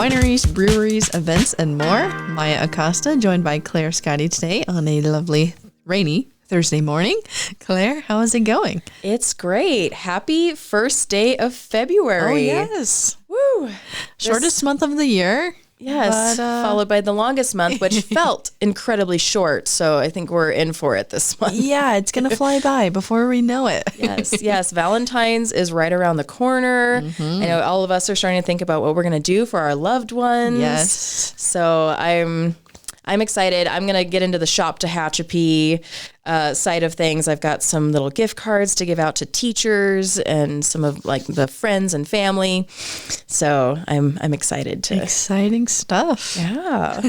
wineries, breweries, events, and more. Maya Acosta, joined by Clare Scotti today on a lovely, rainy Thursday morning. Claire, how is it going? It's great. Happy first day of February. Oh, yes. Woo. Shortest month of the year. Yes, followed by the longest month, which felt incredibly short. So I think we're in for it this month. Yeah, it's going to fly by before we know it. Yes. Valentine's is right around the corner. I know all of us are starting to think about what we're going to do for our loved ones. Yes. So I'm excited. I'm going to get into the Shop Tehachapi side of things. I've got some little gift cards to give out to teachers and some of like the friends and family. So I'm excited to. Exciting stuff. Yeah.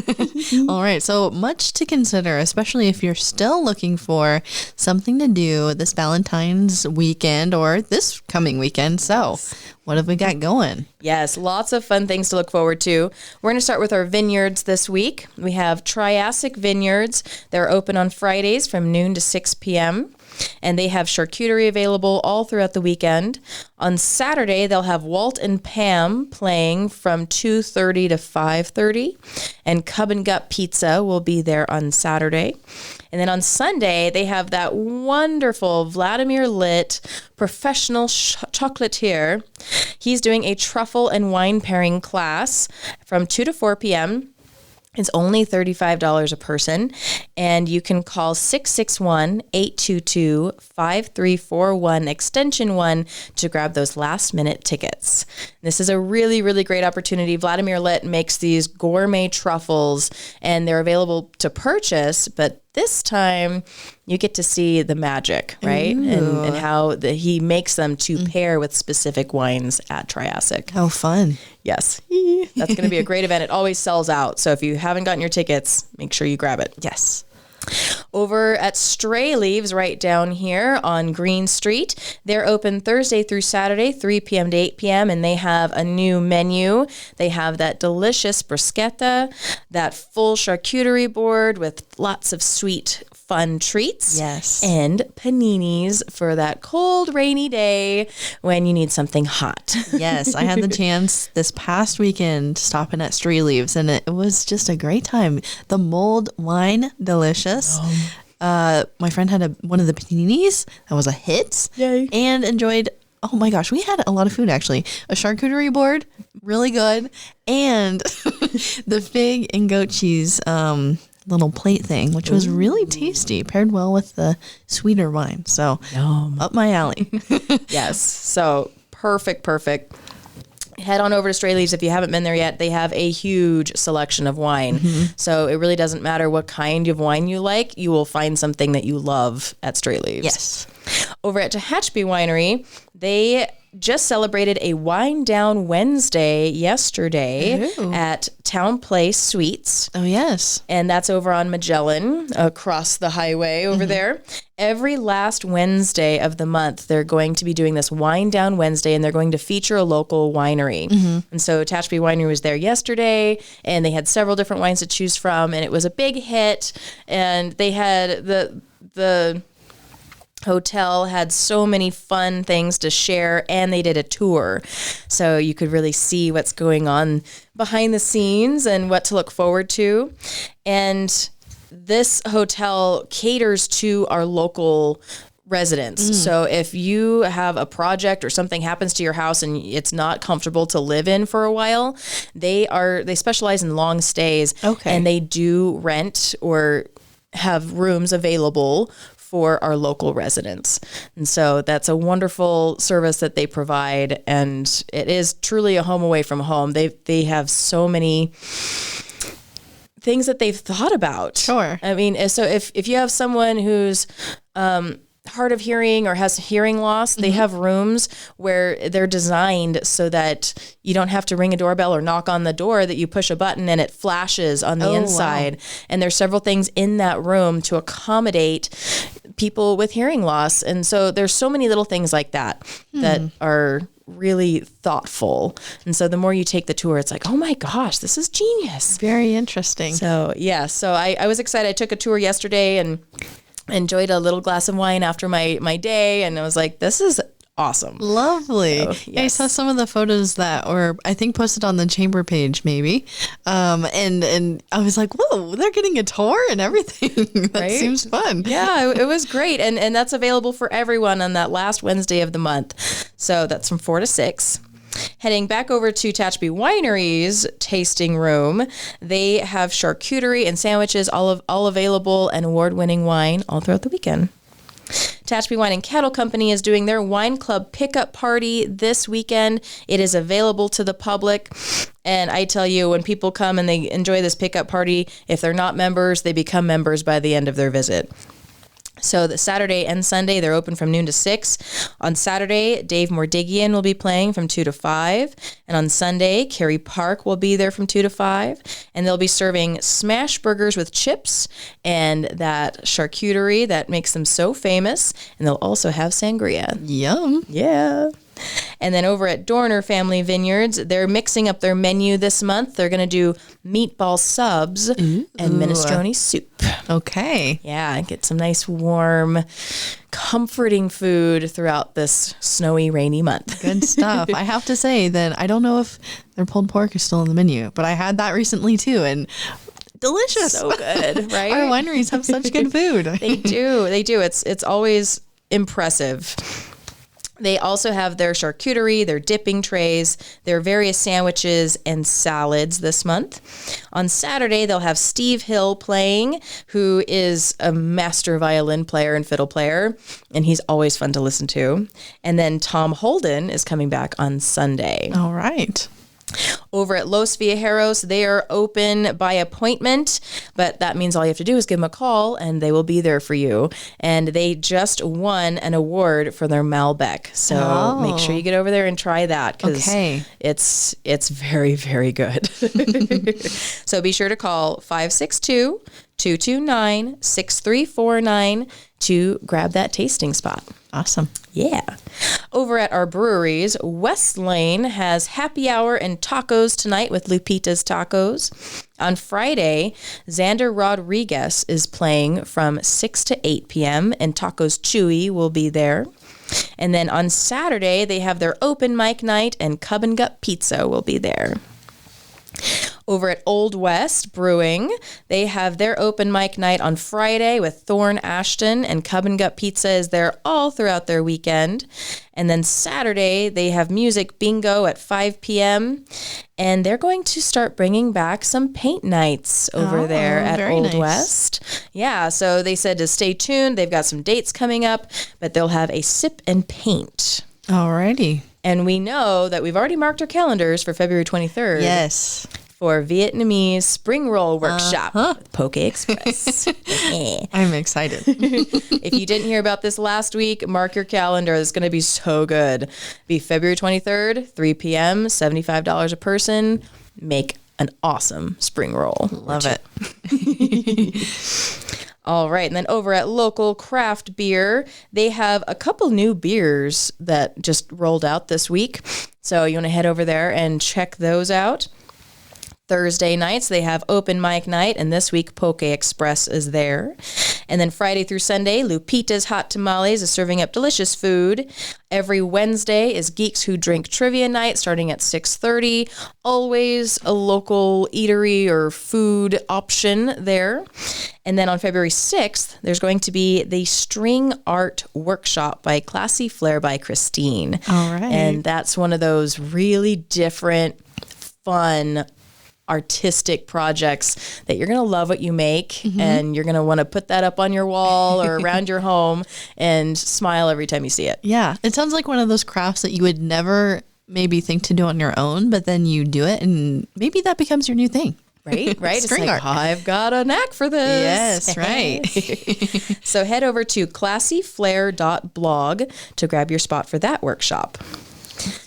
All right. So much to consider, especially if you're still looking for something to do this Valentine's weekend or this coming weekend. So what have we got going? Yes, lots of fun things to look forward to. We're going to start with our vineyards this week. We have Triassic Vineyards. They're open on Fridays from noon to 6 p.m. And they have charcuterie available all throughout the weekend. On Saturday, they'll have Walt and Pam playing from 2:30 to 5:30. And Cub and Gut Pizza will be there on Saturday. And then on Sunday, they have that wonderful Vladimir Litt professional chocolatier. He's doing a truffle and wine pairing class from 2 to 4 p.m. It's only $35 a person, and you can call 661-822-5341 extension 1 to grab those last-minute tickets. This is a really, really great opportunity. Vladimir Litt makes these gourmet truffles, and they're available to purchase, but this time you get to see the magic, right? And how he makes them to pair with specific wines at Triassic. How fun. Yes. That's going to be a great event. It always sells out. So if you haven't gotten your tickets, make sure you grab it. Yes. Over at Stray Leaves right down here on Green Street. They're open Thursday through Saturday, 3 p.m. to 8 p.m. And they have a new menu. They have that delicious bruschetta, that full charcuterie board with lots of sweet, fun treats. Yes. And paninis for that cold, rainy day when you need something hot. Yes, I had the chance this past weekend stopping at Stray Leaves, and it was just a great time. The mulled wine, delicious. My friend had one of the paninis that was a hit. Yay. And enjoyed, oh my gosh, we had a lot of food actually. A charcuterie board, really good, and the fig and goat cheese little plate thing, which was really tasty, paired well with the sweeter wine. So up my alley. Yes. So perfect. Head on over to Stray Leaves if you haven't been there yet. They have a huge selection of wine. So it really doesn't matter what kind of wine you like. You will find something that you love at Stray Leaves. Yes. Over at Tehachapi Winery, they just celebrated a Wine Down Wednesday yesterday at Town Place Suites. Oh, yes. And that's over on Magellan, across the highway over there. Every last Wednesday of the month, they're going to be doing this Wine Down Wednesday, and they're going to feature a local winery. And so Tehachapi Winery was there yesterday, and they had several different wines to choose from, and it was a big hit. And they had the hotel had so many fun things to share, and they did a tour. So you could really see what's going on behind the scenes and what to look forward to. And this hotel caters to our local residents. So if you have a project or something happens to your house and it's not comfortable to live in for a while, they specialize in long stays. And they do rent or have rooms available for our local residents. And so that's a wonderful service that they provide, and it is truly a home away from home. They have so many things that they've thought about. Sure. I mean, so if you have someone who's hard of hearing or has hearing loss, they have rooms where they're designed so that you don't have to ring a doorbell or knock on the door, that you push a button and it flashes on the inside. Wow. And there's several things in that room to accommodate people with hearing loss. And so there's so many little things like that that are really thoughtful. And so the more you take the tour, it's like, oh my gosh, this is genius. Very interesting. So yeah, so I was excited. I took a tour yesterday and enjoyed a little glass of wine after my day. And I was like, this is awesome. Lovely. So, Yeah, I saw some of the photos that were, I think, posted on the chamber page, maybe. And I was like, whoa, they're getting a tour and everything. That seems fun. Yeah, it was great. And that's available for everyone on that last Wednesday of the month. So that's from 4 to 6. Heading back over to Tehachapi Wineries tasting room, they have charcuterie and sandwiches, all available, and award-winning wine all throughout the weekend. Tehachapi Wine and Kettle Company is doing their wine club pickup party this weekend. It is available to the public. And I tell you, when people come and they enjoy this pickup party, if they're not members, they become members by the end of their visit. So the Saturday and Sunday, they're open from noon to 6. On Saturday, Dave Mordigian will be playing from 2 to 5. And on Sunday, Carrie Park will be there from 2 to 5. And they'll be serving smash burgers with chips and that charcuterie that makes them so famous. And they'll also have sangria. Yum. Yeah. And then over at Dorner Family Vineyards, they're mixing up their menu this month. They're going to do meatball subs and minestrone soup. Okay. Yeah, get some nice, warm, comforting food throughout this snowy, rainy month. Good stuff. I have to say that I don't know if their pulled pork is still on the menu, but I had that recently too, and delicious. So good, right? Our wineries have such good food. They do. It's always impressive. They also have their charcuterie, their dipping trays, their various sandwiches and salads this month. On Saturday, they'll have Steve Hill playing, who is a master violin player and fiddle player, and he's always fun to listen to. And then Tom Holden is coming back on Sunday. All right. Over at Los Viajeros, they are open by appointment, but that means all you have to do is give them a call and they will be there for you. And they just won an award for their Malbec. So make sure you get over there and try that because it's very, very good. So be sure to call 562-229-6349 to grab that tasting spot. Awesome. Yeah. Over at our breweries, West Lane has happy hour and tacos tonight with Lupita's Tacos. On Friday, Xander Rodriguez is playing from 6 to 8 p.m. and Tacos Chewy will be there. And then on Saturday, they have their open mic night and Cub and Gut Pizza will be there. Over at Old West Brewing, they have their open mic night on Friday with Thorn Ashton, and Cub and Gut Pizza is there all throughout their weekend. And then Saturday, they have music bingo at 5 p.m. And they're going to start bringing back some paint nights over there at Old West. Yeah, so they said to stay tuned. They've got some dates coming up, but they'll have a sip and paint. Alrighty. And we know that we've already marked our calendars for February 23rd. Yes. For Vietnamese spring roll workshop with Poke Express. I'm excited. If you didn't hear about this last week, mark your calendar. It's going to be so good. Be February 23rd, 3 p.m., $75 a person. Make an awesome spring roll. Love it. All right. And then over at Local Craft Beer, they have a couple new beers that just rolled out this week. So you want to head over there and check those out. Thursday nights, they have open mic night, and this week Poke Express is there. And then Friday through Sunday, Lupita's Hot Tamales is serving up delicious food. Every Wednesday is Geeks Who Drink Trivia Night starting at 6:30. Always a local eatery or food option there. And then on February 6th, there's going to be the String Art Workshop by Classy Flair by Christine. All right. And that's one of those really different, fun, artistic projects that you're going to love what you make and you're going to want to put that up on your wall or around your home and smile every time you see it. Yeah. It sounds like one of those crafts that you would never maybe think to do on your own, but then you do it and maybe that becomes your new thing. Right? It's String like, art. I've got a knack for this. Yes, right. So head over to classyflair.blog to grab your spot for that workshop.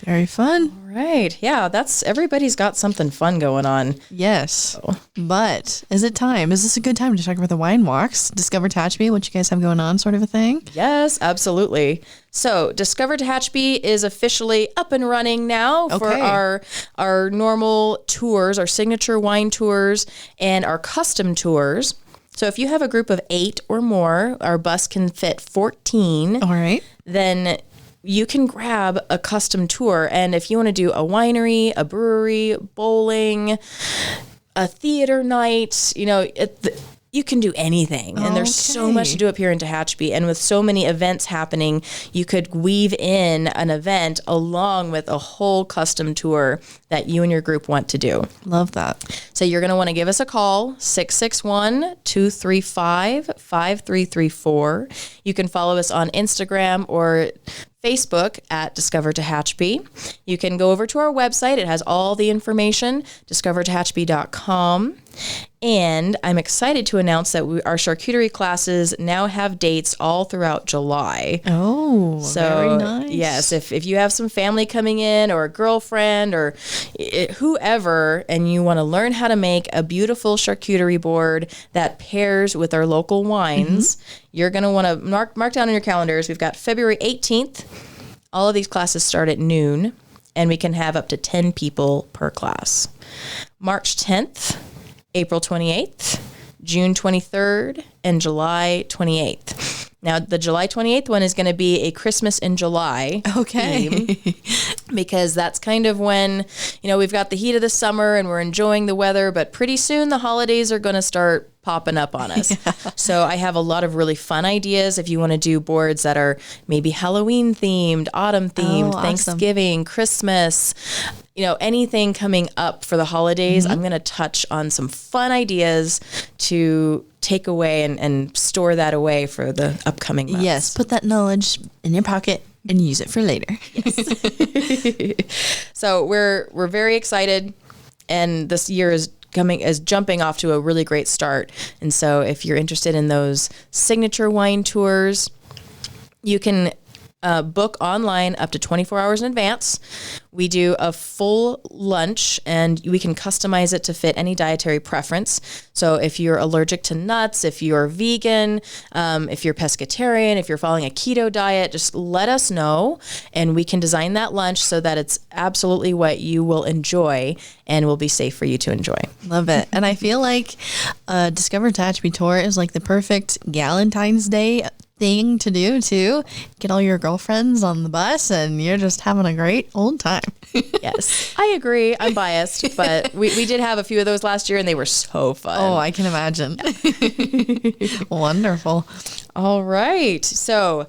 Very fun. Right. Yeah, everybody's got something fun going on. Yes. But is it time? Is this a good time to talk about the wine walks? Discover Tehachapi, what you guys have going on, sort of a thing? Yes, absolutely. So Discover Tehachapi is officially up and running now for our normal tours, our signature wine tours, and our custom tours. So if you have a group of 8 or more, our bus can fit 14. All right. Then you can grab a custom tour. And if you want to do a winery, a brewery, bowling, a theater night, you can do anything. And there's so much to do up here in Tehachapi. And with so many events happening, you could weave in an event along with a whole custom tour that you and your group want to do. Love that. So you're going to want to give us a call, 661-235-5334. You can follow us on Instagram or Facebook at Discover Tehachapi. You can go over to our website. It has all the information, discovertehachapi.com. And I'm excited to announce that our charcuterie classes now have dates all throughout July. Oh, so, very nice. Yes, if you have some family coming in or a girlfriend or whoever, and you want to learn how to make a beautiful charcuterie board that pairs with our local wines, you're going to want to mark down on your calendars. We've got February 18th. All of these classes start at noon, and we can have up to 10 people per class. March 10th. April 28th, June 23rd, and July 28th. Now, the July 28th one is going to be a Christmas in July theme, because that's kind of when, we've got the heat of the summer and we're enjoying the weather, but pretty soon the holidays are going to start popping up on us. Yeah. So I have a lot of really fun ideas if you want to do boards that are maybe Halloween themed, autumn themed, Thanksgiving, Christmas, anything coming up for the holidays. I'm going to touch on some fun ideas to take away and store that away for the upcoming months. Yes, put that knowledge in your pocket and use it for later. Yes. So we're very excited, and this year is jumping off to a really great start. And so if you're interested in those signature wine tours, you can book online up to 24 hours in advance. We do a full lunch, and we can customize it to fit any dietary preference. So if you're allergic to nuts, if you're vegan, if you're pescatarian, if you're following a keto diet, just let us know, and we can design that lunch so that it's absolutely what you will enjoy and will be safe for you to enjoy. Love it. And I feel like Discover Tehachapi Tour is like the perfect Galentine's Day thing to do too. Get all your girlfriends on the bus and you're just having a great old time. Yes, I agree. I'm biased, but we did have a few of those last year and they were so fun. Oh, I can imagine. Wonderful. All right. So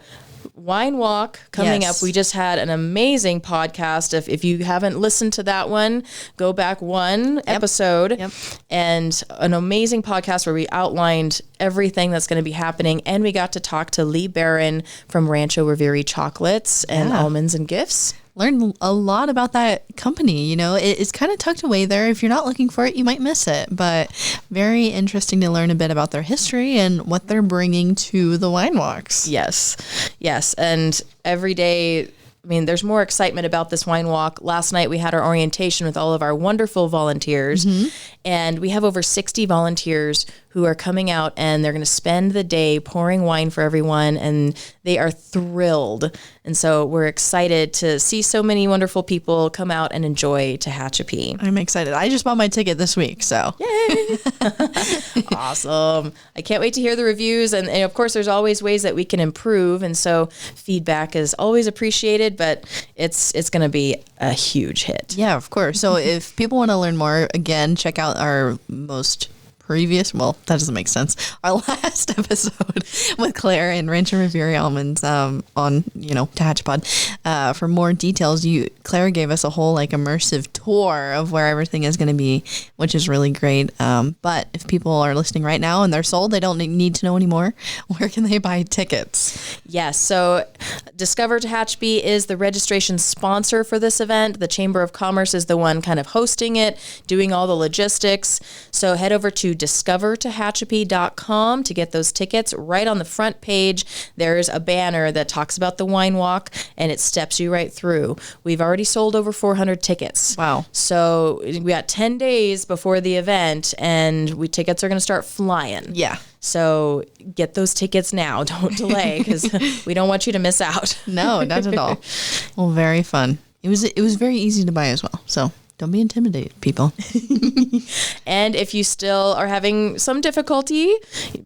Wine Walk coming up. We just had an amazing podcast. If you haven't listened to that one, go back one episode and an amazing podcast where we outlined everything that's going to be happening. And we got to talk to Lee Barron from Rancho Riveri Chocolates and Almonds and Gifts. Learned a lot about that company. It's kind of tucked away there. If you're not looking for it, you might miss it. But very interesting to learn a bit about their history and what they're bringing to the wine walks. Yes. And every day, there's more excitement about this wine walk. Last night we had our orientation with all of our wonderful volunteers, and we have over 60 volunteers who are coming out, and they're going to spend the day pouring wine for everyone, and they are thrilled. And so we're excited to see so many wonderful people come out and enjoy Tehachapi. I'm excited. I just bought my ticket this week, so. Yay! Awesome. I can't wait to hear the reviews. And of course, there's always ways that we can improve. And so feedback is always appreciated, but it's going to be a huge hit. Yeah, of course. So if people want to learn more, again, check out our most that doesn't make sense. Our last episode with Claire and Rancho Riveri Almonds on, Tehachapod. For more details, Claire gave us a whole immersive tour of where everything is going to be, which is really great. But if people are listening right now and they're sold, they don't need to know anymore. Where can they buy tickets? Yes. So Discover Tehachapi is the registration sponsor for this event. The Chamber of Commerce is the one kind of hosting it, doing all the logistics. So head over to discovertehachapi.com to get those tickets. Right on the front page, there's a banner that talks about the wine walk, and it steps you right through. We've already sold over 400 tickets. Wow. So we got 10 days before the event, and tickets are going to start flying. Yeah. So get those tickets now. Don't delay, because we don't want you to miss out. No, not at all. Well, very fun. It was very easy to buy as well. So Don't be intimidated, people. And if you still are having some difficulty,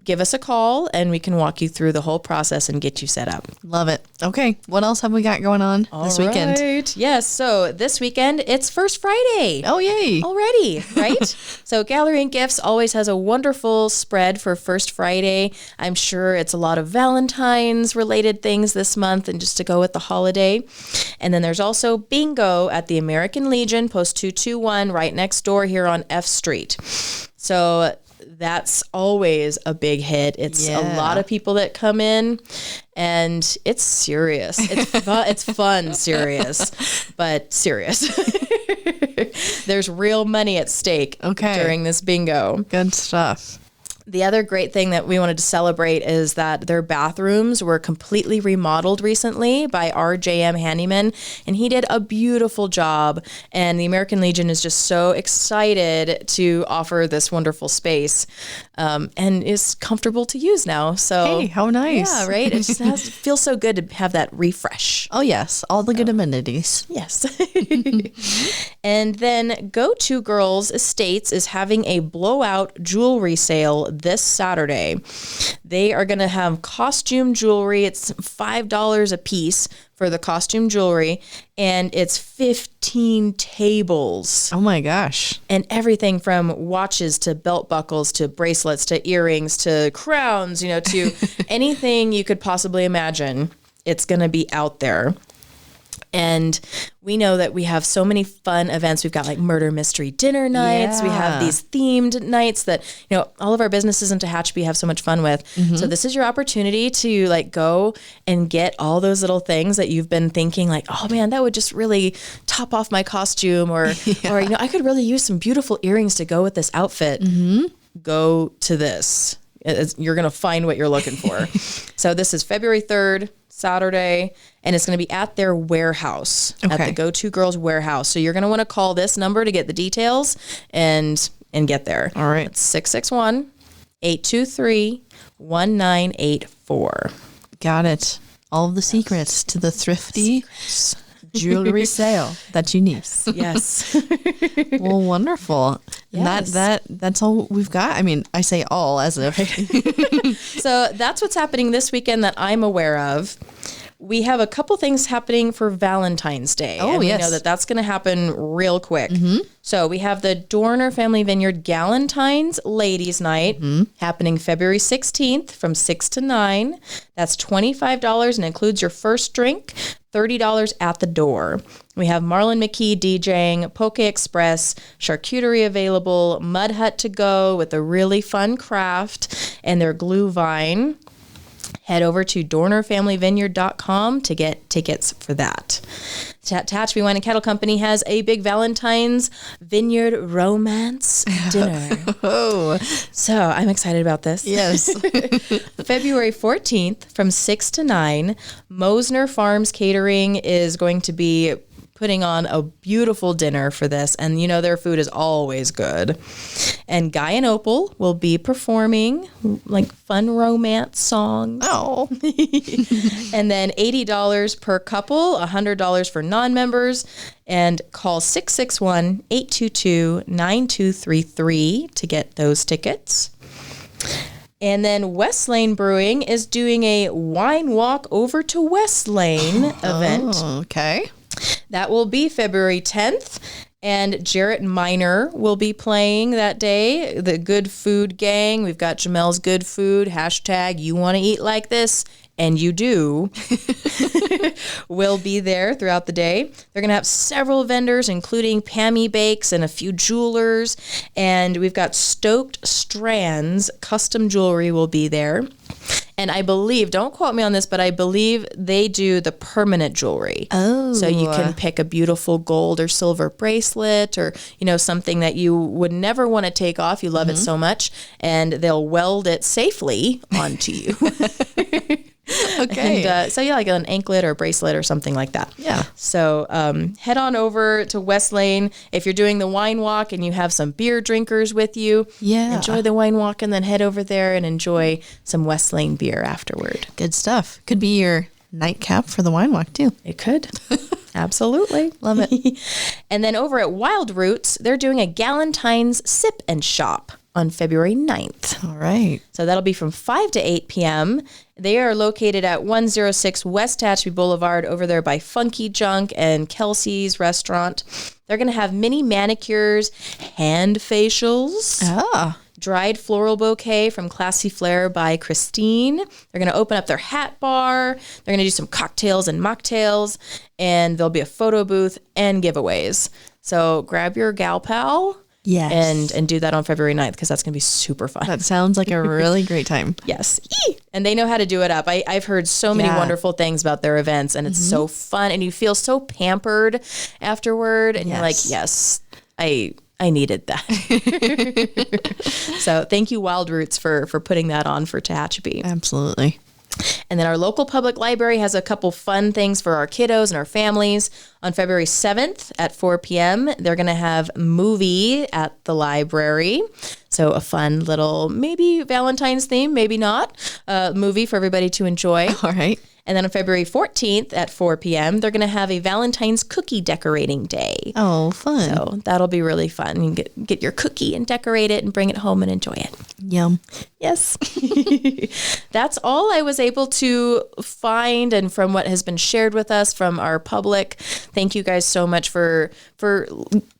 give us a call and we can walk you through the whole process and get you set up. Love it. Okay. What else have we got going on this weekend? Yes. So this weekend, it's First Friday. Oh, yay. Already, right? So Gallery and Gifts always has a wonderful spread for First Friday. I'm sure it's a lot of Valentine's related things this month and just to go with the holiday. And then there's also bingo at the American Legion, Post 221, right next door here on F Street. So that's always a big hit. It's a lot of people that come in and it's serious. It's fun, serious, but serious. There's real money at stake during this bingo. Good stuff. The other great thing that we wanted to celebrate is that their bathrooms were completely remodeled recently by RJM Handyman, and he did a beautiful job. And the American Legion is just so excited to offer this wonderful space, and is comfortable to use now. So, hey, how nice! Yeah, right. It just feels so good to have that refresh. Oh yes, all the good amenities. Yes. And then Go To Girls Estates is having a blowout jewelry sale this Saturday. They are going to have costume jewelry. It's $5 a piece for the costume jewelry, and it's 15 tables. Oh my gosh. And everything from watches to belt buckles to bracelets to earrings to crowns, to anything you could possibly imagine. It's going to be out there. And we know that we have so many fun events. We've got like murder mystery dinner nights. We have these themed nights that, all of our businesses in Tehachapi have so much fun with. Mm-hmm. So this is your opportunity to like go and get all those little things that you've been thinking like, oh man, that would just really top off my costume or I could really use some beautiful earrings to go with this outfit. Mm-hmm. Go to this. You're going to find what you're looking for. So this is February 3rd. Saturday, and it's going to be at their warehouse, at the Go To Girls warehouse. So you're going to want to call this number to get the details and get there. All right. It's 661-823-1984. Got it. All of the secrets to the thrifty jewelry sale that you need. Yes. Well, wonderful. Yes. That's all we've got. I mean, I say all as if. So that's what's happening this weekend that I'm aware of. We have a couple things happening for Valentine's Day. Oh, and yes. We know that that's going to happen real quick. Mm-hmm. So we have the Dorner Family Vineyard Galentine's Ladies Night happening February 16th from 6 to 9. That's $25 and includes your first drink, $30 at the door. We have Marlon McKee DJing, Poke Express, charcuterie available, Mud Hut to go with a really fun craft, and their glue vine. Head over to DornerFamilyVineyard.com to get tickets for that. Tehachapi Wine and Cattle Company has a big Valentine's Vineyard Romance dinner. Oh. So I'm excited about this. Yes. February 14th from 6 to 9, Mosner Farms Catering is going to be putting on a beautiful dinner for this. And their food is always good. And Guy and Opal will be performing like fun romance songs. Oh. And then $80 per couple, $100 for non-members. And call 661-822-9233 to get those tickets. And then West Lane Brewing is doing a wine walk over to West Lane event. Oh, okay. That will be February 10th, and Jarrett Miner will be playing that day. The Good Food Gang. We've got Jamel's Good Food, hashtag you want to eat like this, and you do, will be there throughout the day. They're going to have several vendors, including Pammy Bakes and a few jewelers, and we've got Stoked Strands Custom Jewelry will be there. And I believe, don't quote me on this, but I believe they do the permanent jewelry. Oh. So you can pick a beautiful gold or silver bracelet or, something that you would never want to take off. You love it so much. And they'll weld it safely onto you. Okay. And like an anklet or bracelet or something like that. Yeah. So head on over to West Lane. If you're doing the wine walk and you have some beer drinkers with you, enjoy the wine walk and then head over there and enjoy some West Lane beer afterward. Good stuff. Could be your nightcap for the wine walk too. It could. Absolutely. Love it. And then over at Wild Roots, they're doing a Galentine's Sip and Shop on February 9th. All right. So that'll be from 5 to 8 p.m. They are located at 106 West Tehachapi Boulevard over there by Funky Junk and Kelsey's Restaurant. They're going to have mini manicures, hand facials, dried floral bouquet from Classy Flair by Christine. They're going to open up their hat bar. They're going to do some cocktails and mocktails, and there'll be a photo booth and giveaways. So grab your gal pal. Yes. And do that on February 9th because that's going to be super fun. That sounds like a really great time. Yes. And they know how to do it up. I've heard so many wonderful things about their events, and it's so fun, and you feel so pampered afterward, and you're like, yes, I needed that. So thank you, Wild Roots, for putting that on for Tehachapi. Absolutely. And then our local public library has a couple fun things for our kiddos and our families. On February 7th at 4 p.m., they're going to have movie at the library. So a fun little, maybe Valentine's theme, maybe not, movie for everybody to enjoy. All right. And then on February 14th at 4 p.m., they're going to have a Valentine's cookie decorating day. Oh, fun. So that'll be really fun. You can get your cookie and decorate it and bring it home and enjoy it. Yum. Yes. That's all I was able to find, and from what has been shared with us from our public. Thank you guys so much for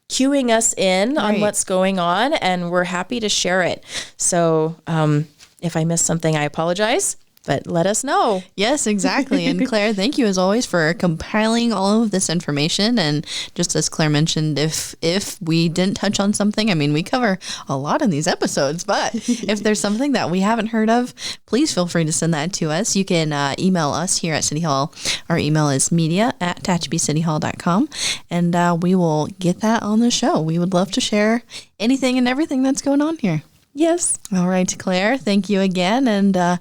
cueing us in on what's going on, and we're happy to share it. So if I missed something, I apologize. But let us know. Yes, exactly. And Claire, thank you as always for compiling all of this information. And just as Claire mentioned, if we didn't touch on something, I mean, we cover a lot in these episodes, but if there's something that we haven't heard of, please feel free to send that to us. You can email us here at City Hall. Our email is media@tehachapicityhall.com, and we will get that on the show. We would love to share anything and everything that's going on here. Yes. All right, Claire, thank you again. And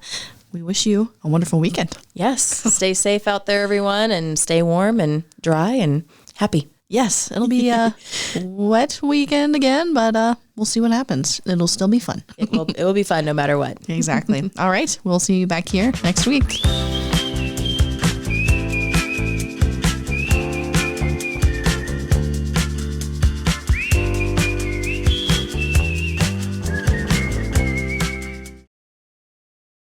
we wish you a wonderful weekend. Yes. Stay safe out there, everyone, and stay warm and dry and happy. Yes, it'll be a wet weekend again, but we'll see what happens. It'll still be fun. It will be fun no matter what. Exactly. All right. We'll see you back here next week.